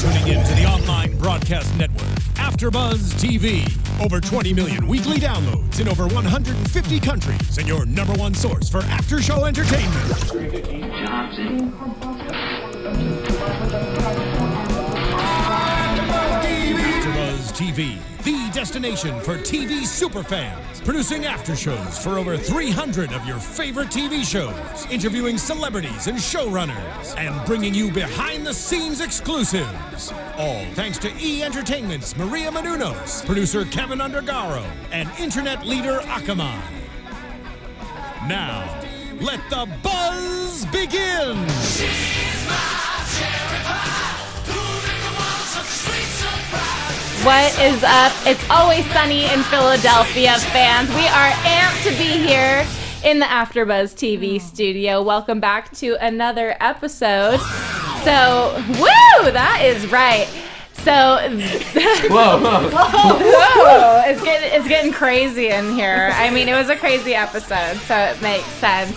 tuning in to the online broadcast network, AFTERBUZZ TV. Over 20 million weekly downloads in over 150 countries, and your #1 source for after-show entertainment. AFTERBUZZ TV, the destination for TV superfans, producing after-shows for over 300 of your favorite TV shows, interviewing celebrities and showrunners, and bringing you behind-the-scenes exclusives. All thanks to E! Entertainment's Maria Menounos, producer Kevin Undergaro, and internet leader Akamai. Now, let the buzz begin! What is up? It's always sunny in Philadelphia, fans. We are amped to be here in the AFTERBUZZ TV studio. Welcome back to another episode. So, woo! That is right. So, whoa. It's getting crazy in here. I mean, it was a crazy episode, so it makes sense.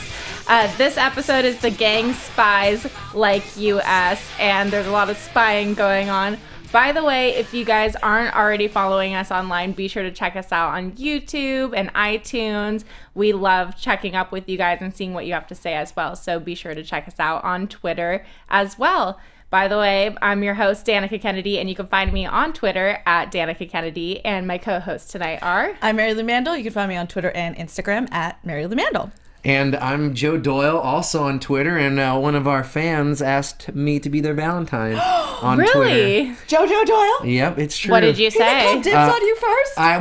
This episode is The Gang Spies Like US, and there's a lot of spying going on. By the way, if you guys aren't already following us online, be sure to check us out on YouTube and iTunes. We love checking up with you guys and seeing what you have to say as well. So be sure to check us out on Twitter as well. By the way, I'm your host, Danica Kennedy, and you can find me on Twitter at Danica Kennedy. And my co-hosts tonight are... I'm Marilou Mandl. You can find me on Twitter and Instagram at Marilou Mandl. And I'm Joe Doyle, also on Twitter, and one of our fans asked me to be their Valentine on really? Twitter. Jojo Doyle? Yep, it's true. What did you say? He called dibs on you first? I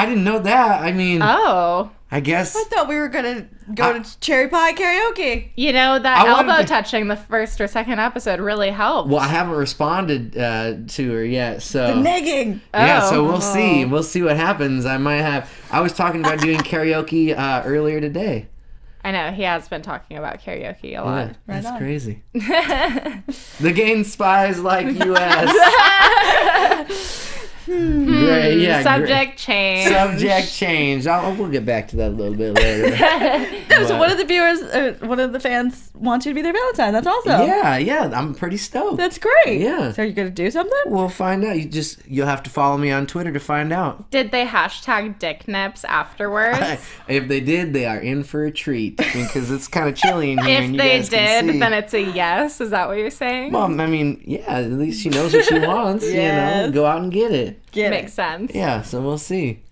didn't know that. I mean, I guess. I thought we were going to go to cherry pie karaoke. You know, that elbow touching the first or second episode really helped. Well, I haven't responded to her yet, so. The negging. Yeah, so we'll see. We'll see what happens. I was talking about doing karaoke earlier today. I know, he has been talking about karaoke a lot. Yeah, that's crazy. The Gang Spies Like US. Great, yeah. Subject change. Subject change. We'll get back to that a little bit later. So one of the viewers, one of the fans wants you to be their Valentine. That's awesome. Yeah. I'm pretty stoked. That's great. Yeah. So are you going to do something? We'll find out. You'll have to follow me on Twitter to find out. Did they hashtag dick nips afterwards? If they did, they are in for a treat because it's kind of chilly in here. If they did, then it's a yes. Is that what you're saying? Well, I mean, yeah, at least she knows what she wants. Yes. You know, go out and get it. Makes sense. Yeah, so we'll see.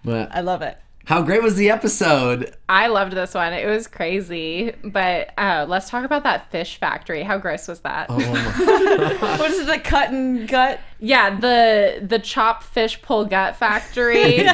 But I love it. How great was the episode? I loved this one. It was crazy. But let's talk about that fish factory. How gross was that? Oh my. What is it, the cut and gut? Yeah, the chop fish pull gut factory.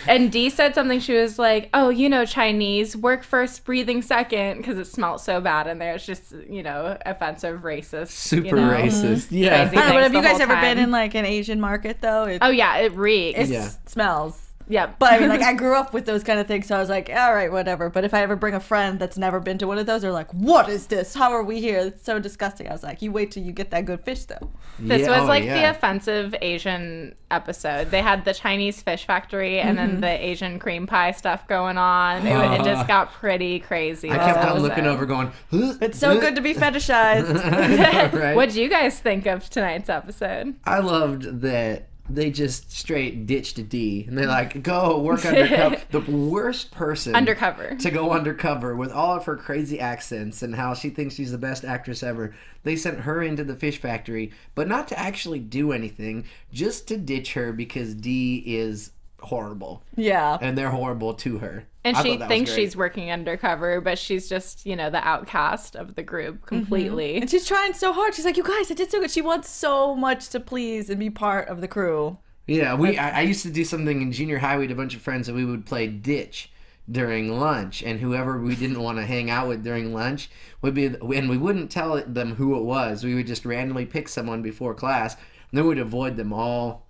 And Dee said something. She was like, oh, you know, Chinese, work first, breathing second, because it smelled so bad in there. It's just, you know, offensive, racist. Super racist. Yeah. I don't know, but have you guys ever been in like an Asian market though? Oh yeah, it reeks. It smells. Yeah. But I mean, like, I grew up with those kind of things, so I was like, all right, whatever. But if I ever bring a friend that's never been to one of those, they're like, what is this? How are we here? It's so disgusting. I was like, you wait till you get that good fish, though. This was the offensive Asian episode. They had the Chinese fish factory and then the Asian cream pie stuff going on. It just got pretty crazy. I kept on looking over going, it's so good to be fetishized. Right? What did you guys think of tonight's episode? I loved that they just straight ditched Dee, and they're like, go work undercover. The worst person to go undercover with all of her crazy accents and how she thinks she's the best actress ever. They sent her into the fish factory, but not to actually do anything, just to ditch her because Dee is horrible. Yeah. And they're horrible to her. And she thinks she's working undercover, but she's just, you know, the outcast of the group completely. And she's trying so hard. She's like, you guys, I did so good. She wants so much to please and be part of the crew. Yeah, I used to do something in junior high. We had a bunch of friends and we would play ditch during lunch, and whoever we didn't want to hang out with during lunch would be, and we wouldn't tell them who it was. We would just randomly pick someone before class, and then we'd avoid them all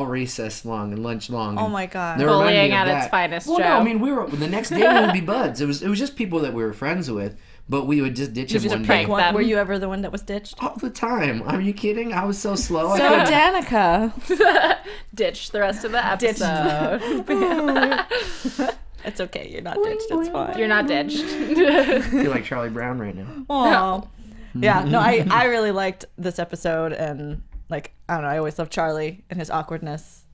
recess long and lunch long. Oh my god! Bullying at its finest, Joe. Well, no, I mean the next day we would be buds. It was just people that we were friends with, but we would just ditch them one day. Were you ever the one that was ditched? All the time. Are you kidding? I was so slow. So Danica ditched the rest of the episode. It's okay. You're not ditched. It's fine. You're not ditched. You're like Charlie Brown right now. Aww. Yeah, no, I really liked this episode, and like, I don't know, I always love Charlie and his awkwardness.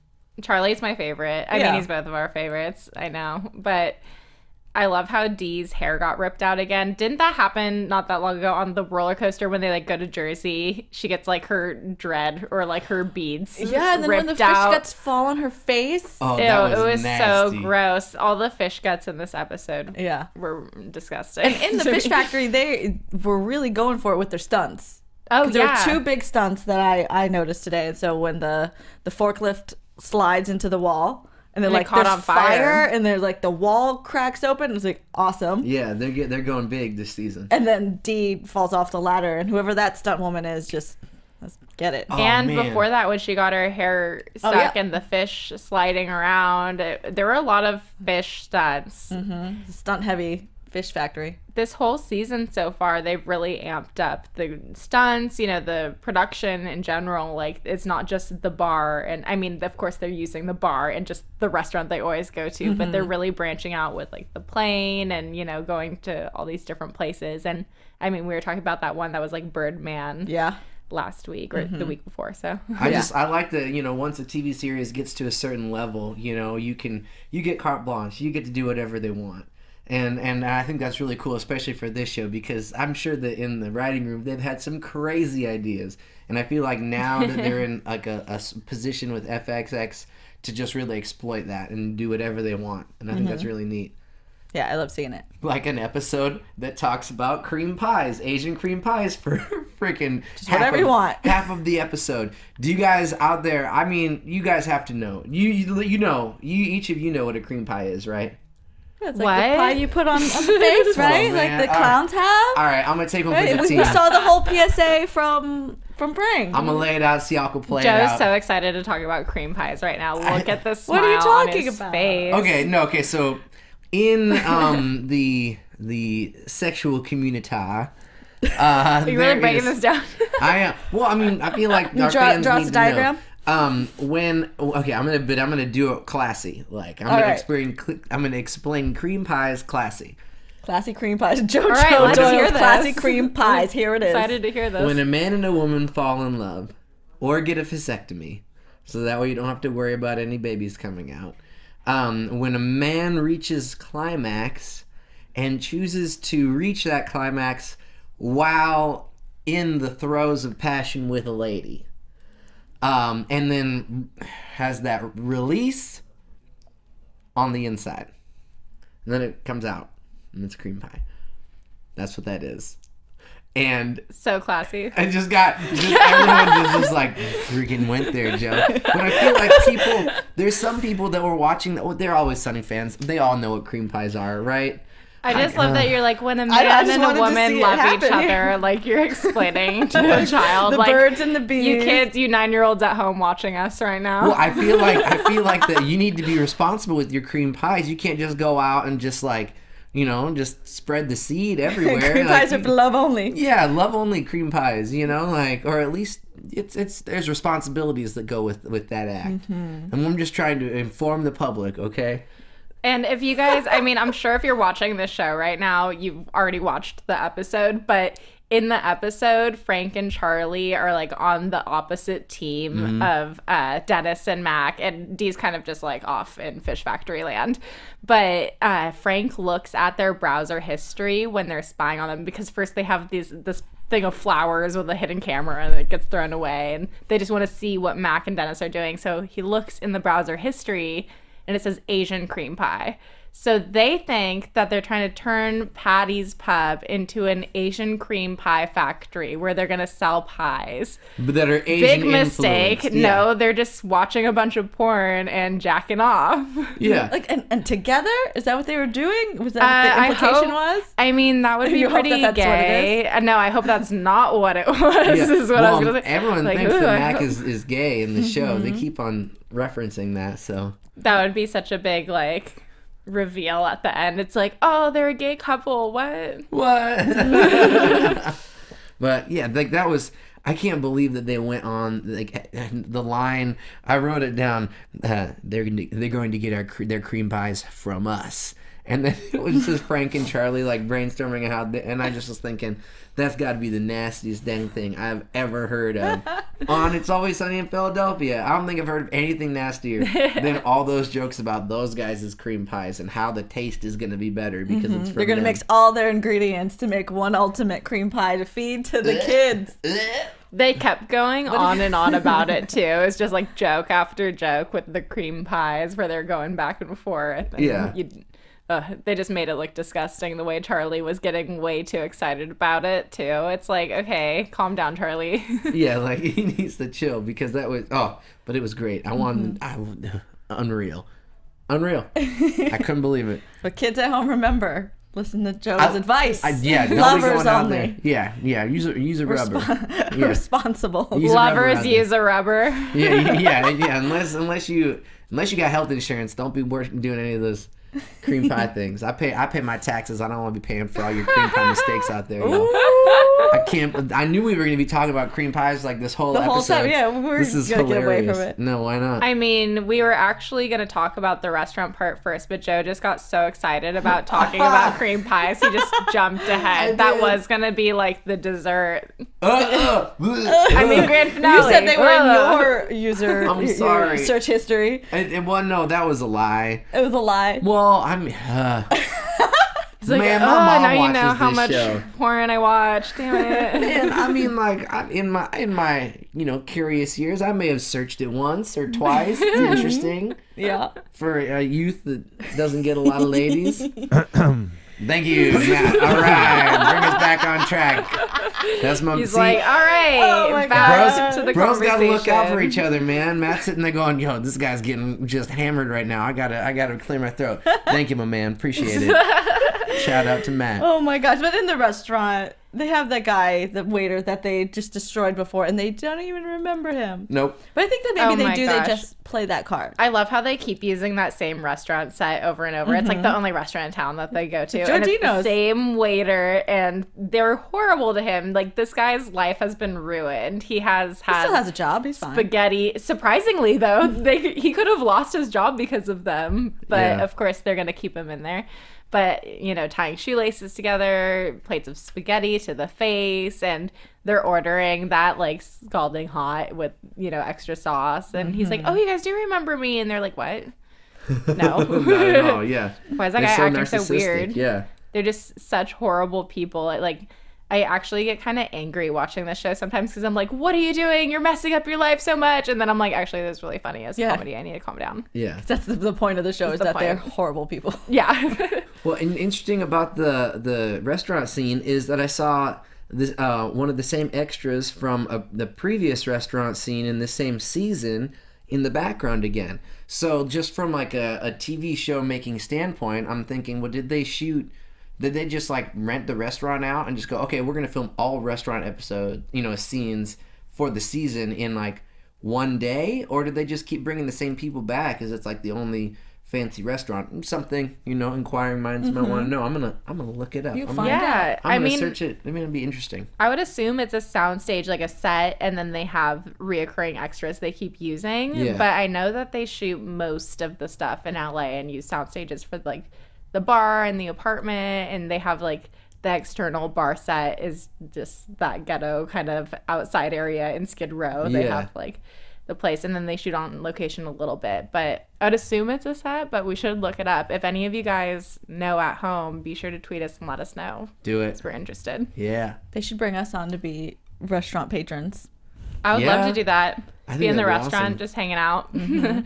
Charlie's my favorite. I mean, he's both of our favorites, I know, but I love how Dee's hair got ripped out again. Didn't that happen not that long ago on the roller coaster when they like go to Jersey? She gets like her dread or like her beads and then ripped when the fish guts fall on her face. Oh, that was nasty. So gross. All the fish guts in this episode were disgusting. And in the fish factory, they were really going for it with their stunts. Oh, yeah. There were 2 big stunts that I noticed today. And so when the forklift slides into the wall, and then like caught there's on fire, and then like the wall cracks open. It's like awesome. Yeah, they're going big this season. And then Dee falls off the ladder, and whoever that stunt woman is, just let's get it. Oh, and man. Before that, when she got her hair stuck and the fish sliding around, there were a lot of fish stunts. Stunt heavy fish factory. This whole season so far, they've really amped up the stunts, you know, the production in general. Like, it's not just the bar, and I mean, of course they're using the bar and just the restaurant they always go to, but they're really branching out with like the plane and, you know, going to all these different places. And I mean, we were talking about that one that was like Birdman last week or the week before. So I like that, you know, once a TV series gets to a certain level, you know, you get carte blanche, you get to do whatever they want. And I think that's really cool, especially for this show, because I'm sure that in the writing room they've had some crazy ideas, and I feel like now that they're in like a position with FXX to just really exploit that and do whatever they want, and I think that's really neat. Yeah, I love seeing it. Like an episode that talks about cream pies, Asian cream pies for freaking whatever you want. Half of the episode. Do you guys out there? I mean, you guys have to know. You know, each of you know what a cream pie is, right? Yeah, it's like the pie you put on the face, right? Like the clowns have. All right, I'm gonna take one for the team. We saw the whole PSA from Pring. I'm gonna lay it out, see y'all can play Joe's it out. Joe's so excited to talk about cream pies right now. Look at the smile what are you talking on his about? face. Okay, so in the sexual community, are you really breaking this down? I am. Well, I mean, I feel like our fans need to diagram. Know. I'm gonna do it classy. Like I'm gonna explain cream pies classy. Classy cream pies. JoJo let's hear this. Classy cream pies. Here it is. Excited to hear this. When a man and a woman fall in love, or get a vasectomy, so that way you don't have to worry about any babies coming out. When a man reaches climax and chooses to reach that climax while in the throes of passion with a lady. And then has that release on the inside. And then it comes out. And it's cream pie. That's what that is. And so classy. I just everyone just like freaking went there, Joe. But I feel like there's some people that were watching, they're Always Sunny fans. They all know what cream pies are, right? I just love that you're like, when a man and a woman love each other, like you're explaining to a child. The like, birds and the bees. You kids, you 9-year-olds at home watching us right now. Well, I feel like that you need to be responsible with your cream pies. You can't just go out and just like, you know, just spread the seed everywhere. Cream pies are for love only. Yeah, love only cream pies, you know, like, or at least there's responsibilities that go with that act. And I'm just trying to inform the public, okay? And if you guys, I mean, I'm sure if you're watching this show right now, you've already watched the episode, but in the episode, Frank and Charlie are like on the opposite team of Dennis and Mac, and Dee's kind of just like off in Fish Factory land. But Frank looks at their browser history when they're spying on them, because first they have this thing of flowers with a hidden camera and it gets thrown away, and they just want to see what Mac and Dennis are doing. So he looks in the browser history and it says Asian cream pie. So they think that they're trying to turn Paddy's pub into an Asian cream pie factory where they're going to sell pies. But that are Asian Big mistake. Yeah. No, they're just watching a bunch of porn and jacking off. Yeah. Like and together? Is that what they were doing? Was that what the implication was? I mean, that would be pretty gay. No, I hope that's not what it was. Is what I was going to say. Everyone thinks that Mac is gay in the show. They keep on referencing that, so. That would be such a big, like, reveal at the end. It's like, oh, they're a gay couple. What? But yeah, like that was, I can't believe that they went on like the line. I wrote it down. They're going to get their cream pies from us. And then it was just Frank and Charlie like brainstorming how, and I just was thinking, that's got to be the nastiest dang thing I've ever heard of. On It's Always Sunny in Philadelphia. I don't think I've heard of anything nastier than all those jokes about those guys' cream pies and how the taste is going to be better because it's from They're going to mix all their ingredients to make one ultimate cream pie to feed to the kids. They kept going on and on about it too. It was just like joke after joke with the cream pies where they're going back and forth. And yeah. They just made it look disgusting the way Charlie was getting way too excited about it too. It's like, okay, calm down, Charlie. Yeah, like he needs to chill because that was but it was great. I wanted unreal. I couldn't believe it. But kids at home, remember, listen to Joe's advice. Lovers only. Yeah. Use a rubber. Responsible. Lovers use a rubber. Yeah. Unless you got health insurance, don't be doing any of those cream pie things. I pay my taxes. I don't want to be paying for all your cream pie mistakes out there. I can't. I knew we were going to be talking about cream pies like this whole episode. The whole time, yeah. We're this is gonna hilarious. get away from it. No, why not? I mean, we were actually going to talk about the restaurant part first, but Joe just got so excited about talking about cream pies, he just jumped ahead. That was going to be like the dessert. I mean, grand finale. You said they were in your user I'm sorry. Your search history. Well, no, that was a lie. It was a lie. Well, I'm. It's like, man, my mom now you watches know how this much show. porn I watch. Damn it. Man, I mean, like, in my curious years, I may have searched it once or twice. It's interesting. Yeah. For a youth that doesn't get a lot of ladies. Thank you, Matt. All right, bring us back on track. That's my. He's like, all right, back to the bros conversation. gotta look out for each other, man. Matt's sitting there going, "Yo, this guy's getting just hammered right now. I gotta clear my throat." Thank you, my man. Appreciate it. Shout out to Matt. Oh my gosh! But in the restaurant, they have that guy, the waiter that they just destroyed before, and they don't even remember him. Nope. But I think that maybe Oh my they gosh. just play that card. I love how they keep using that same restaurant set over and over. It's like the only restaurant in town that they go to. And it's the Giordino's. same waiter, and they're horrible to him. Like, this guy's life has been ruined. He has He had still has a job. He's fine. spaghetti. Surprisingly, though, he could have lost his job because of them. But, Yeah. of course, they're going to keep him in there. But, tying shoelaces together, plates of spaghetti to the face, and they're ordering that, like, scalding hot with, extra sauce. And he's like, oh, you guys do remember me? And they're like, what? No. No, yeah. Why is that guy acting so weird? Yeah. They're just such horrible people. Like, I actually get kind of angry watching this show sometimes because I'm like, what are you doing? You're messing up your life so much. And then I'm like, actually, this is really funny. It's comedy. I need to calm down. Yeah. That's the point of the show, is that they're horrible people. Yeah. Well, and interesting about the restaurant scene is that I saw this one of the same extras from the previous restaurant scene in the same season in the background again. So just from like a TV show making standpoint, I'm thinking, well, did they just like rent the restaurant out and just go, okay, we're going to film all restaurant scenes for the season in like one day? Or did they just keep bringing the same people back because it's like the only fancy restaurant? Something, inquiring minds might want to know. I'm gonna look it up. I'm gonna search it. I mean, it'd be interesting. I would assume it's a soundstage, like a set, and then they have reoccurring extras they keep using. Yeah. But I know that they shoot most of the stuff in LA and use sound stages for like the bar and the apartment, and they have like the external bar set is just that ghetto kind of outside area in Skid Row. They have like the place, and then they shoot on location a little bit, but I'd assume it's a set, but we should look it up. If any of you guys know at home, be sure to tweet us and let us know. Do it. Because we're interested. Yeah. They should bring us on to be restaurant patrons. I would love to do that. Be in the restaurant, awesome. just hanging out.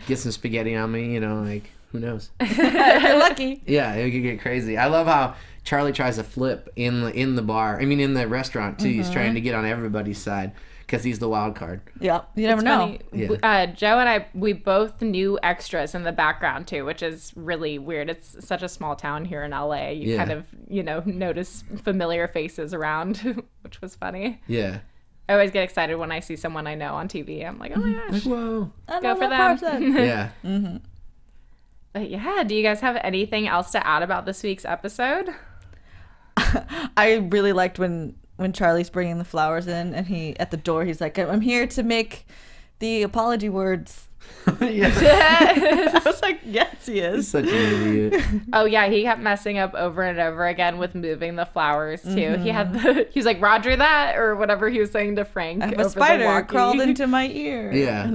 Get some spaghetti on me, like, who knows? If you're lucky. Yeah, it could get crazy. I love how Charlie tries to flip in the bar. I mean, in the restaurant, too. He's trying to get on everybody's side because he's the wild card. Yeah, you never know. Yeah. Joe and I, we both knew extras in the background, too, which is really weird. It's such a small town here in LA. You kind of, notice familiar faces around, which was funny. Yeah. I always get excited when I see someone I know on TV. I'm like, oh my gosh. Whoa. Go for them. Yeah. But yeah, do you guys have anything else to add about this week's episode? I really liked when Charlie's bringing the flowers in, and he at the door he's like, I'm here to make the apology words I was like, yes, he is. He's such an idiot. Oh yeah, he kept messing up over and over again with moving the flowers too. He was like, Roger that, or whatever he was saying to Frank. A spider crawled into my ear. Yeah.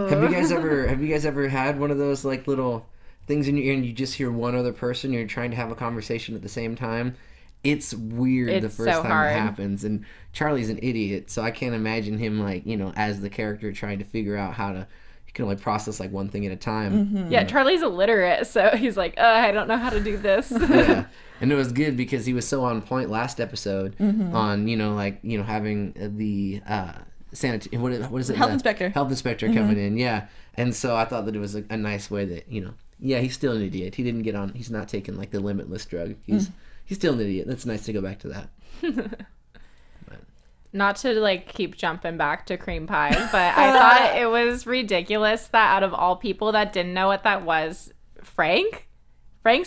Have you guys ever had one of those like little things in your ear and you just hear one other person, you're trying to have a conversation at the same time? It's weird the first time it happens, and Charlie's an idiot, so I can't imagine him like, as the character trying to figure out how to. He can only process like one thing at a time. Yeah, Charlie's illiterate, so he's like, I don't know how to do this. Yeah, and it was good because he was so on point last episode on having the what is it? Health inspector. Health inspector coming in, yeah. And so I thought that it was a nice way that he's still an idiot. He didn't get on. He's not taking like the limitless drug. He's still an idiot. That's nice to go back to that. Not to like keep jumping back to cream pie, but I thought it was ridiculous that out of all people that didn't know what that was, Frank's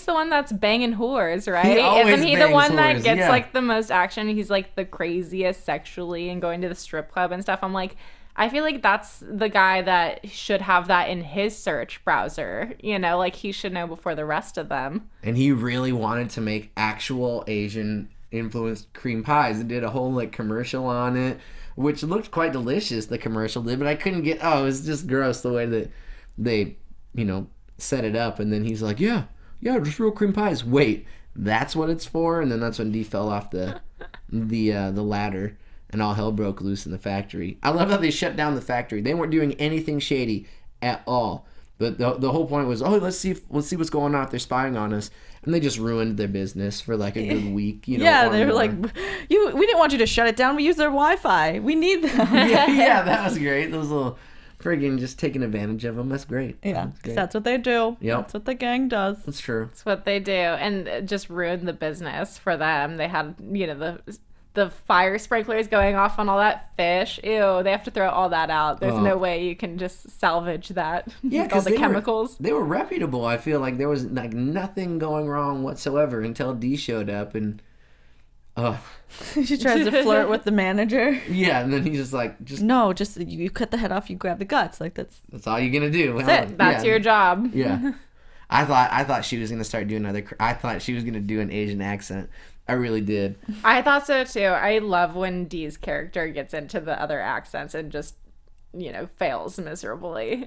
the one that's banging whores, right? Isn't he the one that gets like the most action? He's like the craziest sexually and going to the strip club and stuff. I'm like, I feel like that's the guy that should have that in his search browser. Like he should know before the rest of them. And he really wanted to make actual Asian influenced cream pies and did a whole like commercial on it, which looked quite delicious, the commercial did, but I couldn't get it was just gross the way that they set it up. And then he's like, yeah just real cream pies. Wait, that's what it's for? And then that's when Dee fell off the ladder and all hell broke loose in the factory. I love how they shut down the factory. They weren't doing anything shady at all, but the whole point was, let's see what's going on if they're spying on us. And they just ruined their business for like a good week, Yeah, they were like, we didn't want you to shut it down. We use their Wi-Fi. We need them. yeah, that was great. Those little friggin' just taking advantage of them. That's great. Yeah, because that's what they do. Yep. That's what the gang does. That's true. That's what they do. And it just ruined the business for them. They had, the fire sprinklers going off on all that fish. Ew, they have to throw all that out. There's no way you can just salvage that. Yeah, all the chemicals. They were reputable. I feel like there was like nothing going wrong whatsoever until Dee showed up and she tries to flirt with the manager. Yeah, and then he's just like, you cut the head off, you grab the guts. Like that's all you're gonna do. That's your job. Yeah. I thought she was gonna start doing I thought she was gonna do an Asian accent. I really did. I thought so too. I love when Dee's character gets into the other accents and just, fails miserably.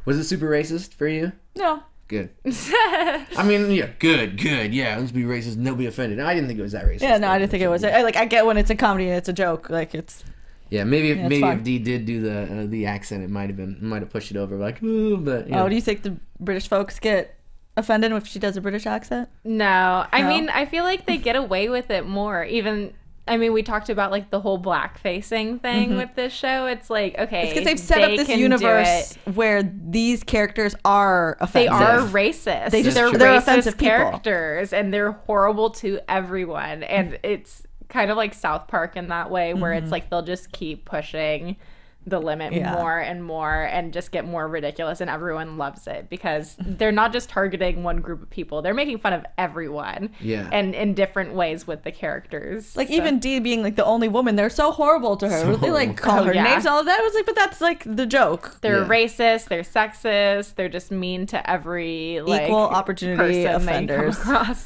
Was it super racist for you? No. Good. I mean, yeah, good. Yeah, let's be racist. Nobody offended. I didn't think it was that racist. Yeah, no, I didn't think it was. I get when it's a comedy and it's a joke. Like it's. Yeah, maybe if Dee did do the accent, it might have pushed it over. Like, ooh, but. Oh, do you think the British folks get offended if she does a British accent? No. I mean, I feel like they get away with it more. Even, we talked about like the whole black-facing thing with this show. It's like, okay, it's because they've set up this universe where these characters are offensive. They are racist. They're racist offensive characters, and they're horrible to everyone. And it's kind of like South Park in that way, where it's like they'll just keep pushing the limit more and more and just get more ridiculous, and everyone loves it because they're not just targeting one group of people, they're making fun of everyone and in different ways with the characters. Like even Dee being like the only woman, they're so horrible to her. They like call her names, all of that. I was like, but that's like the joke. They're racist, they're sexist, they're just mean to every like equal opportunity offenders.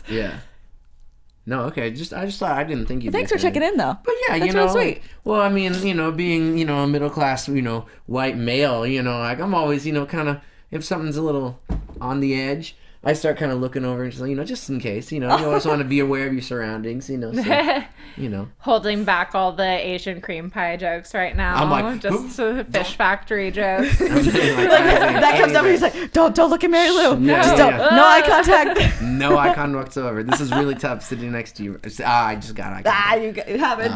Yeah. No, okay. I just thought I didn't think you'd. Thanks for checking in, though. But yeah, that's real sweet. Well, I mean, being a middle class, white male, like I'm always, kind of if something's a little on the edge, I start kind of looking over and just, just in case, you always want to be aware of your surroundings, so, Holding back all the Asian cream pie jokes right now. I'm like, just fish factory jokes. That comes up and he's like, don't look at Marilou. No eye contact. No eye contact whatsoever. This is really tough sitting next to you. I just got eye contact. You haven't.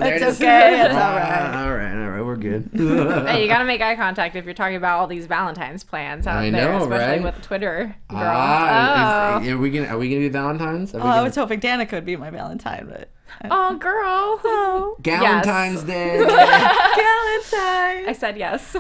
It's okay. It's all right. All right. We're good. Hey, you got to make eye contact if you're talking about all these Valentine's plans out there, especially with Twitter. Are we gonna be Valentines? I was hoping Danica would be my Valentine, but oh, girl. Oh. Galentine's Day. Galentine. I said yes.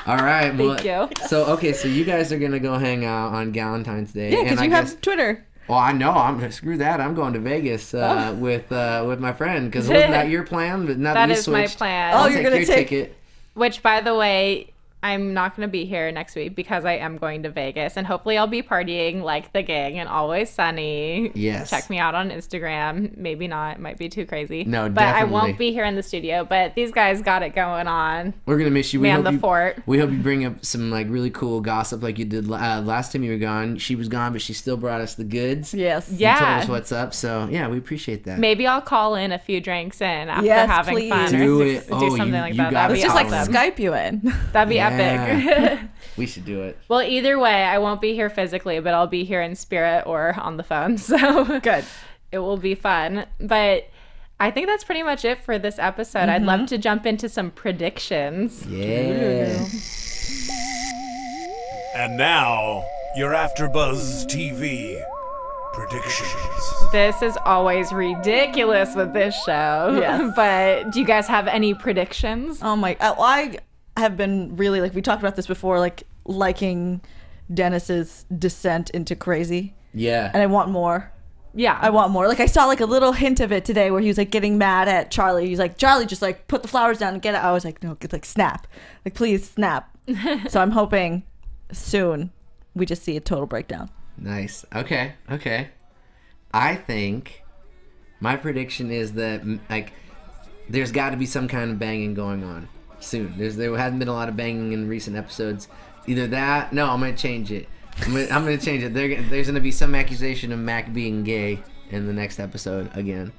All right. Thank you. So you guys are gonna go hang out on Galentine's Day. Yeah, because you have Twitter. Well, I know. Screw that. I'm going to Vegas with my friend. Because wasn't that your plan? But now that is my plan. Oh, you're gonna take ticket. Which, by the way, I'm not going to be here next week because I am going to Vegas, and hopefully I'll be partying like the gang and Always Sunny. Yes. Check me out on Instagram. Maybe not. It might be too crazy. No, but definitely. I won't be here in the studio, but these guys got it going on. We're going to miss you. Man the fort. We hope you bring up some like really cool gossip like you did last time you were gone. She was gone, but she still brought us the goods. Yes. Yeah. Told us what's up. So, yeah, we appreciate that. Maybe I'll call in a few drinks in after having please. fun. Do or it. do something like that. That'd Let's be just awesome. like Skype you in. That'd be epic. We should do it. Well, either way, I won't be here physically, but I'll be here in spirit or on the phone. So good. It will be fun. But I think that's pretty much it for this episode. I'd love to jump into some predictions. Yeah. And now, your AfterBuzz TV predictions. This is always ridiculous with this show. Yes. But do you guys have any predictions? Oh my! I have been really we talked about this before, liking Dennis's descent into crazy. Yeah. And I want more. Yeah. I want more. I saw a little hint of it today where he was getting mad at Charlie. He's like, Charlie, just put the flowers down and get it. I was like, no, snap. Please snap. So I'm hoping soon we just see a total breakdown. Nice. Okay. I think my prediction is that there's got to be some kind of banging going on soon. There hasn't been a lot of banging in recent episodes. Either that. No, I'm gonna change it. I'm gonna change it. There's gonna be some accusation of Mac being gay in the next episode again.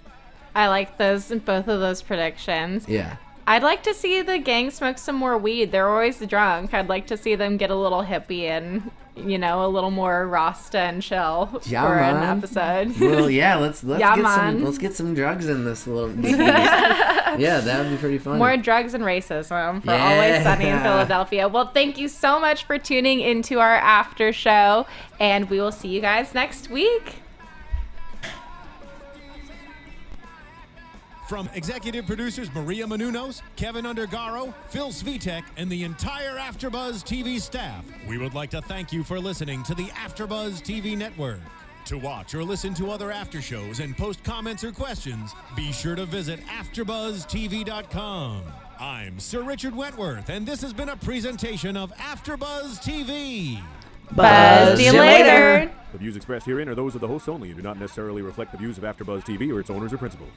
I like both of those predictions. Yeah. I'd like to see the gang smoke some more weed. They're always drunk. I'd like to see them get a little hippie and, a little more Rasta and chill for an episode. Well, yeah, let's get some drugs in this little. Yeah, that would be pretty fun. More drugs and racism for Always Sunny in Philadelphia. Well, thank you so much for tuning into our after show, and we will see you guys next week. From executive producers Maria Menounos, Kevin Undergaro, Phil Svitek, and the entire AfterBuzz TV staff, we would like to thank you for listening to the AfterBuzz TV network. To watch or listen to other after shows and post comments or questions, be sure to visit AfterBuzzTV.com. I'm Sir Richard Wentworth, and this has been a presentation of AfterBuzz TV. Buzz you later. The views expressed herein are those of the hosts only and do not necessarily reflect the views of AfterBuzz TV or its owners or principals.